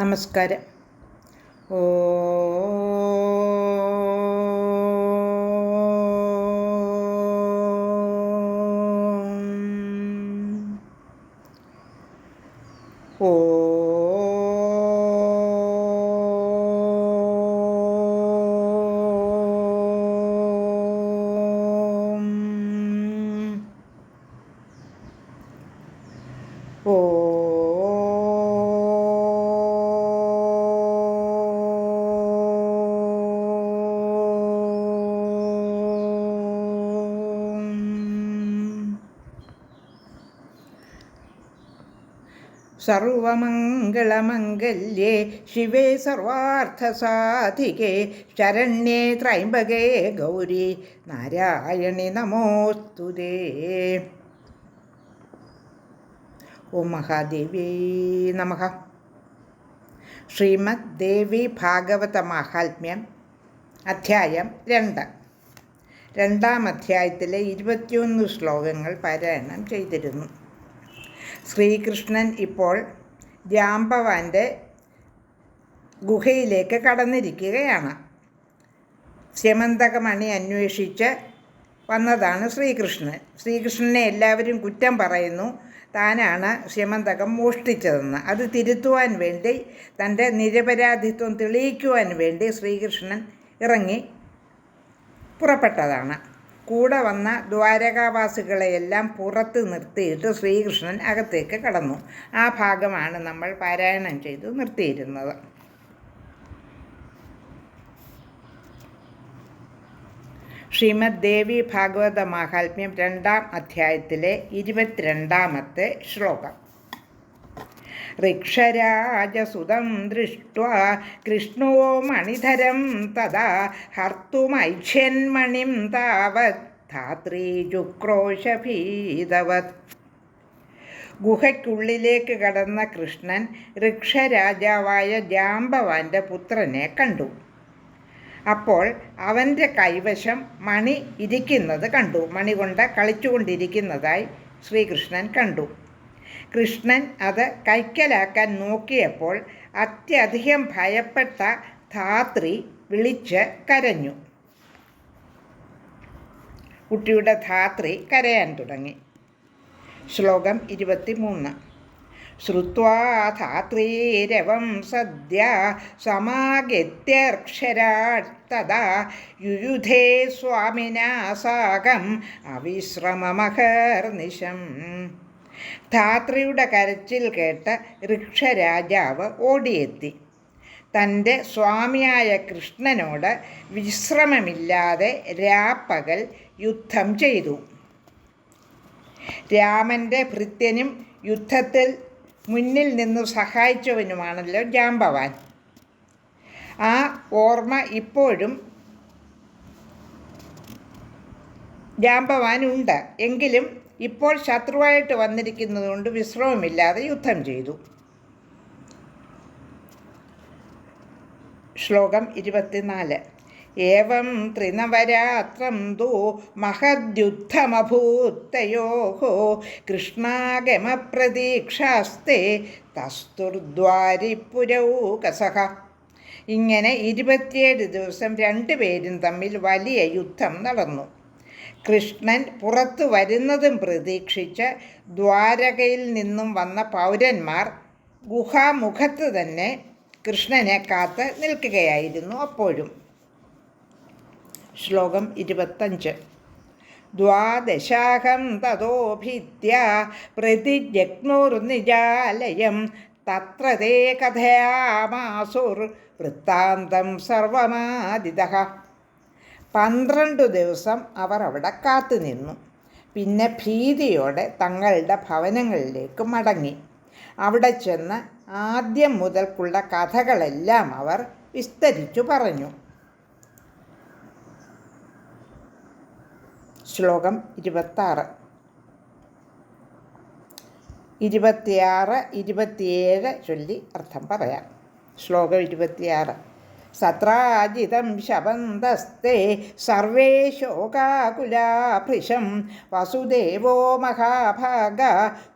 നമസ്കാരം. ഓ ഓ സർവമംഗളമംഗല്യേ ശിവേ സർവാർത്ഥസാധികേ ശരണ്യേ ത്രയംബകേ ഗൗരി നാരായണി നമോസ്തുതേ. ഓം മഹാദേവ്യേ നമഃ. ശ്രീമദ് ദേവി ഭാഗവത മാഹാത്മ്യം അധ്യായം 2. രണ്ടാം അധ്യായത്തിലെ 21 ശ്ലോകങ്ങൾ പാരായണം ചെയ്തിരുന്നു. ശ്രീകൃഷ്ണൻ ഇപ്പോൾ ജാംബവാൻ്റെ ഗുഹയിലേക്ക് കടന്നിരിക്കുകയാണ്. സ്യമന്തകമണി അന്വേഷിച്ച് വന്നതാണ് ശ്രീകൃഷ്ണൻ. ശ്രീകൃഷ്ണനെ എല്ലാവരും കുറ്റം പറയുന്നു, താനാണ് സ്യമന്തകം മോഷ്ടിച്ചതെന്ന്. അത് തിരുത്തുവാൻ വേണ്ടി, തൻ്റെ നിരപരാധിത്വം തെളിയിക്കുവാൻ വേണ്ടി ശ്രീകൃഷ്ണൻ ഇറങ്ങി പുറപ്പെട്ടതാണ്. കൂടെ വന്ന ദ്വാരകാവാസികളെയെല്ലാം പുറത്ത് നിർത്തിയിട്ട് ശ്രീകൃഷ്ണൻ അകത്തേക്ക് കടന്നു. ആ ഭാഗമാണ് നമ്മൾ പാരായണം ചെയ്ത് നിർത്തിയിരുന്നത്. ശ്രീമദ് ദേവി ഭാഗവത മാഹാത്മ്യം 2-ാം അധ്യായത്തിലെ 22-ാമത്തെ ശ്ലോകം. ഋക്ഷരാജസുതം ദൃഷ്ട്വാ കൃഷ്ണോ മണിധരം തഥാ ഹർത്തുമൈച്ഛന്മണിം താവത് ധാത്രീ ജുക്രോശഭീതവത്. ഗുഹയ്ക്കുള്ളിലേക്ക് കടന്ന കൃഷ്ണൻ ഋക്ഷരാജാവായ ജാംബവാൻ്റെ പുത്രനെ കണ്ടു. അപ്പോൾ അവൻ്റെ കൈവശം മണി ഇരിക്കുന്നത് കണ്ടു. മണി കൊണ്ട് കളിച്ചുകൊണ്ടിരിക്കുന്നതായി ശ്രീകൃഷ്ണൻ കണ്ടു. കൃഷ്ണൻ അത് കൈക്കലാക്കാൻ നോക്കിയപ്പോൾ അത്യധികം ഭയപ്പെട്ട ധാത്രി വിളിച്ച് കരഞ്ഞു. കുട്ടിയുടെ ധാത്രി കരയാൻ തുടങ്ങി. ശ്ലോകം 23. ശ്രുത്വാ ധാത്രീരവം സദ്യ സമാഗത്യർക്ഷരാത്തദാ യുയുധേ സ്വാമിനാ സാകം അവിശ്രമമഹർനിശം. ധാത്രിയുടെ കരച്ചിൽ കേട്ട് ഋക്ഷരാജാവ് ഓടിയെത്തി. തൻ്റെ സ്വാമിയായ കൃഷ്ണനോട് വിശ്രമമില്ലാതെ രാപ്പകൽ യുദ്ധം ചെയ്തു. രാമൻ്റെ ഭൃത്യനും യുദ്ധത്തിൽ മുന്നിൽ നിന്ന് സഹായിച്ചവനുമാണല്ലോ ജാംബവാൻ. ആ ഓർമ്മ ഇപ്പോഴും ജാംബവാനുണ്ട്. എങ്കിലും ഇപ്പോൾ ശത്രുവായിട്ട് വന്നിരിക്കുന്നതുകൊണ്ട് വിശ്രമമില്ലാതെ യുദ്ധം ചെയ്തു. ശ്ലോകം 24. ഏവം ത്രിനവരാത്രം തു മഹദ്യുദ്ധമഭൂത്തയോഃ കൃഷ്ണാഗമപ്രതീക്ഷാസ്തേ തസ്തുർദ്വാരിപുരൗകസഃ. ഇങ്ങനെ 27 ദിവസം രണ്ടുപേരും തമ്മിൽ വലിയ യുദ്ധം നടന്നു. കൃഷ്ണൻ പുറത്തു വരുന്നതും പ്രതീക്ഷിച്ച് ദ്വാരകയിൽ നിന്നും വന്ന പൗരന്മാർ ഗുഹാമുഖത്ത് തന്നെ കൃഷ്ണനെ കാത്ത് നിൽക്കുകയായിരുന്നു. അപ്പോഴും ശ്ലോകം 25. ദ്വാദശാഹം തതോ ഭിത്യ പ്രതിജഗ്നുർനിജാലയം തത്ര തേ കഥയാമാസുർ വൃത്താന്തം സർവമാദിതഃ. 12 ദിവസം അവർ അവിടെ കാത്തുനിന്നു. പിന്നെ ഭീതിയോടെ തങ്ങളുടെ ഭവനങ്ങളിലേക്ക് മടങ്ങി. അവിടെ ചെന്ന് ആദ്യം മുതൽക്കുള്ള കഥകളെല്ലാം അവർ വിസ്തരിച്ചു പറഞ്ഞു. ശ്ലോകം 26, 26, 27 ചൊല്ലി അർത്ഥം പറയാം. ശ്ലോകം 26. സത്രാജിതം ശപന്തസ്തേ സർവേ ശോകാകുലാഭൃശം വസുദേവോ മഹാഭാഗ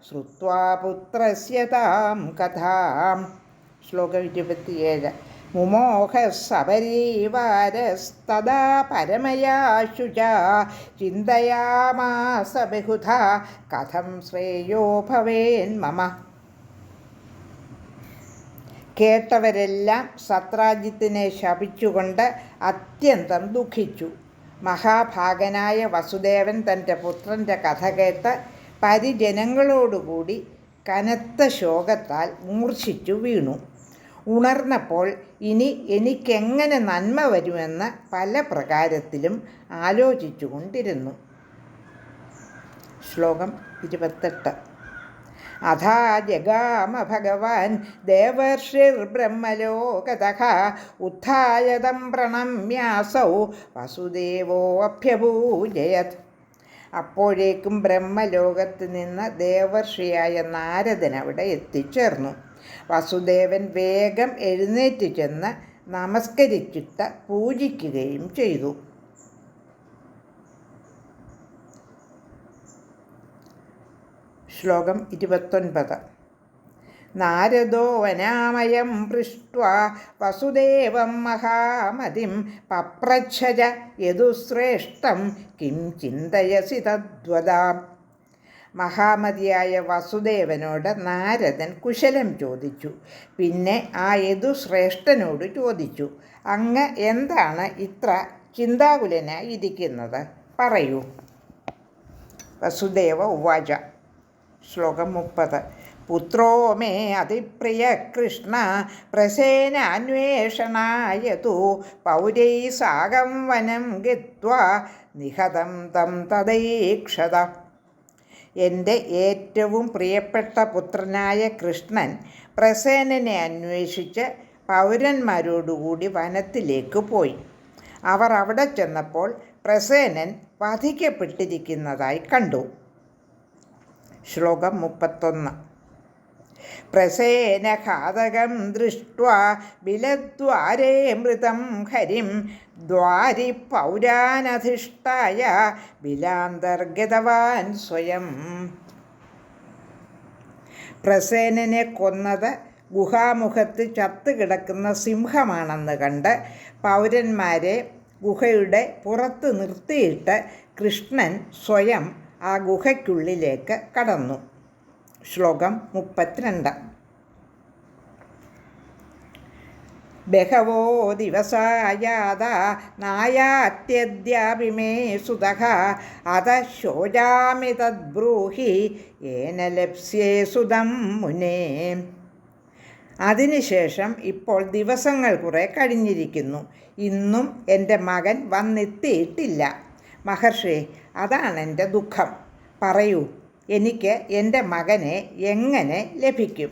ശ്രുത്വാ പുത്രസ്യ താം കഥാം. ശ്ലോകം 27. മുമോഹ സപരീവാരസ്തദാ പരമയാ ശുചാ ചിന്തയാമാസ ബഹുധാ കഥം ശ്രേയോ ഭവേൻ മമ. കേട്ടവരെല്ലാം സത്രാജിത്തിനെ ശപിച്ചുകൊണ്ട് അത്യന്തം ദുഃഖിച്ചു. മഹാഭാഗനായ വസുദേവൻ തൻ്റെ പുത്രൻ്റെ കഥ കേട്ട് പരിജനങ്ങളോടുകൂടി കനത്ത ശോകത്താൽ മൂർച്ഛിച്ചു വീണു. ഉണർന്നപ്പോൾ ഇനി എനിക്കെങ്ങനെ നന്മ വരുമെന്ന് പല പ്രകാരത്തിലും ആലോചിച്ചു കൊണ്ടിരുന്നു. ശ്ലോകം 28. അഥാ ജഗാമ ഭഗവാൻ ദേവർഷിർബ്രഹ്മലോകതഃ ഉത്ഥായ തം പ്രണമ്യാസൗ വസുദേവോ അഭ്യഭൂജയത്. അപ്പോഴേക്കും ബ്രഹ്മലോകത്ത് നിന്ന് ദേവർഷിയായ നാരദൻ അവിടെ എത്തിച്ചേർന്നു. വസുദേവൻ വേഗം എഴുന്നേറ്റ് ചെന്ന് നമസ്കരിച്ചിട്ട് പൂജിക്കുകയും ചെയ്തു. ശ്ലോകം 29. നാരദോ വനാമയം പൃഷ്ട്വാ വസുദേവം മഹാമതിം പപ്രച്ഛജ യദുശ്രേഷ്ഠം കിം ചിന്തയസി തദ്വദാം. മഹാമതിയായ വസുദേവനോട് നാരദൻ കുശലം ചോദിച്ചു. പിന്നെ ആ യദുശ്രേഷ്ഠനോട് ചോദിച്ചു, അങ്ങ് എന്താണ് ഇത്ര ചിന്താകുലനായി ഇരിക്കുന്നത്? പറയൂ. വസുദേവ ഉവാച. ശ്ലോകം 30. പുത്രോ മേ അതിപ്രിയ കൃഷ്ണ പ്രസേനാന്വേഷണായ തു പൗരൈ സാകം വനം ഗത്വാ നിഹതം തം തദൈക്ഷത. എൻ്റെ ഏറ്റവും പ്രിയപ്പെട്ട പുത്രനായ കൃഷ്ണൻ പ്രസേനനെ അന്വേഷിച്ച് പൗരന്മാരോടുകൂടി വനത്തിലേക്ക് പോയി. അവർ അവിടെ ചെന്നപ്പോൾ പ്രസേനൻ വധിക്കപ്പെട്ടിരിക്കുന്നതായി കണ്ടു. ശ്ലോകം 31. പ്രസേനഘാതകം ദൃഷ്ട്വാ ബിലദ്വാരേ മൃതം ഹരിം ദ്വാരി പൗരാനധിഷ്ഠായ ബിലാന്തർഗതവാൻ സ്വയം. പ്രസേനനെ കൊന്നത് ഗുഹാമുഖത്ത് ചത്തുകിടക്കുന്ന സിംഹമാണെന്ന് കണ്ട് പൗരന്മാരെ ഗുഹയുടെ പുറത്ത് നിർത്തിയിട്ട് കൃഷ്ണൻ സ്വയം ആ ഗുഹയ്ക്കുള്ളിലേക്ക് കടന്നു. ശ്ലോകം 32. ബഹവോ ദിവസായാത നായാത്യദ്യാപി മേ സുതഃ അത ശോചാമി തദ്ബ്രൂഹി ഏന ലപ്സ്യേ സുതം മുനേ. അതിനുശേഷം ഇപ്പോൾ ദിവസങ്ങൾ കുറെ കഴിഞ്ഞിരിക്കുന്നു. ഇന്നും എൻ്റെ മകൻ വന്നെത്തിയിട്ടില്ല. മഹർഷി, അതാണെൻ്റെ ദുഃഖം. പറയൂ, എനിക്ക് എൻ്റെ മകനെ എങ്ങനെ ലഭിക്കും?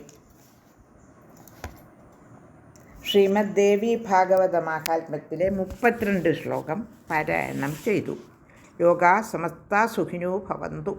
ശ്രീമദ് ദേവി ഭാഗവത മഹാത്മ്യത്തിലെ 32 ശ്ലോകം പാരായണം ചെയ്തു. ലോകാ സമസ്താ സുഖിനോ ഭവന്തു.